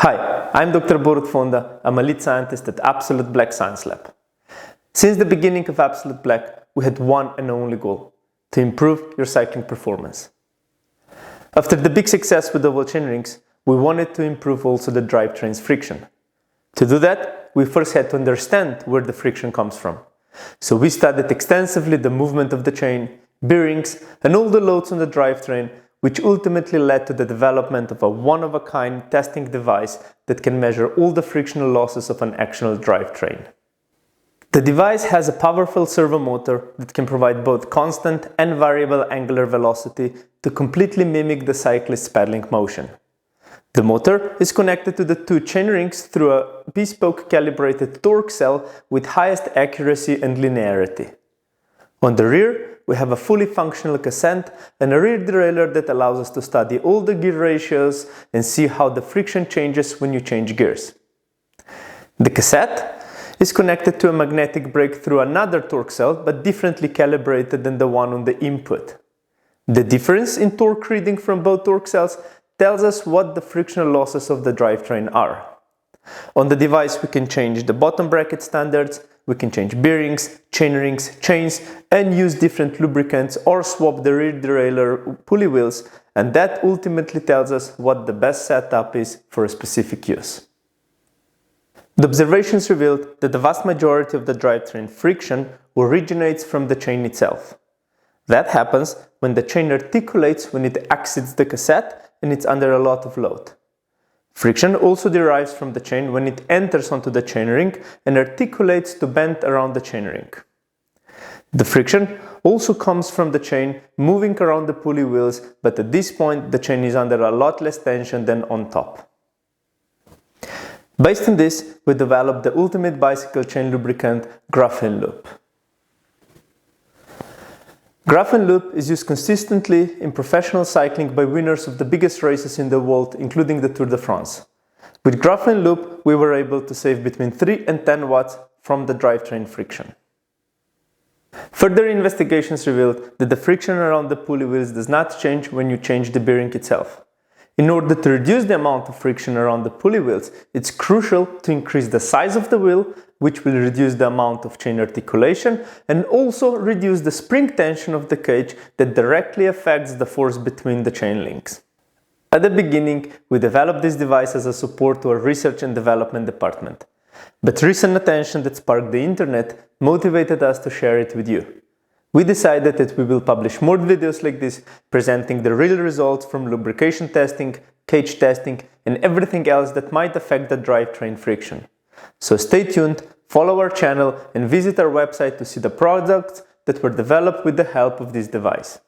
Hi, I'm Dr. Borut Fonda. I'm a lead scientist at absoluteBLACK Science Lab. Since the beginning of absoluteBLACK, we had one and only goal: to improve your cycling performance. After the big success with the oval chainrings, we wanted to improve also the drivetrain's friction. To do that, we first had to understand where the friction comes from. So we studied extensively the movement of the chain, bearings, and all the loads on the drivetrain, which ultimately led to the development of a one-of-a-kind testing device that can measure all the frictional losses of an actual drivetrain. The device has a powerful servo motor that can provide both constant and variable angular velocity to completely mimic the cyclist's pedaling motion. The motor is connected to the two chainrings through a bespoke calibrated torque cell with highest accuracy and linearity. On the rear, we have a fully functional cassette and a rear derailleur that allows us to study all the gear ratios and see how the friction changes when you change gears. The cassette is connected to a magnetic brake through another torque cell, but differently calibrated than the one on the input. The difference in torque reading from both torque cells tells us what the frictional losses of the drivetrain are. On the device, we can change the bottom bracket standards, we can change bearings, chainrings, chains, and use different lubricants or swap the rear derailleur pulley wheels, and that ultimately tells us what the best setup is for a specific use. The observations revealed that the vast majority of the drivetrain friction originates from the chain itself. That happens when the chain articulates when it exits the cassette and it's under a lot of load. Friction also derives from the chain when it enters onto the chainring and articulates to bend around the chainring. The friction also comes from the chain moving around the pulley wheels, but at this point the chain is under a lot less tension than on top. Based on this, we developed the ultimate bicycle chain lubricant, Graphene Loop. Graphene Loop is used consistently in professional cycling by winners of the biggest races in the world, including the Tour de France. With Graphene Loop, we were able to save between 3 and 10 watts from the drivetrain friction. Further investigations revealed that the friction around the pulley wheels does not change when you change the bearing itself. In order to reduce the amount of friction around the pulley wheels, it's crucial to increase the size of the wheel, which will reduce the amount of chain articulation and also reduce the spring tension of the cage that directly affects the force between the chain links. At the beginning, we developed this device as a support to our research and development department. But recent attention that sparked the internet motivated us to share it with you. We decided that we will publish more videos like this, presenting the real results from lubrication testing, cage testing, and everything else that might affect the drivetrain friction. So stay tuned, follow our channel, and visit our website to see the products that were developed with the help of this device.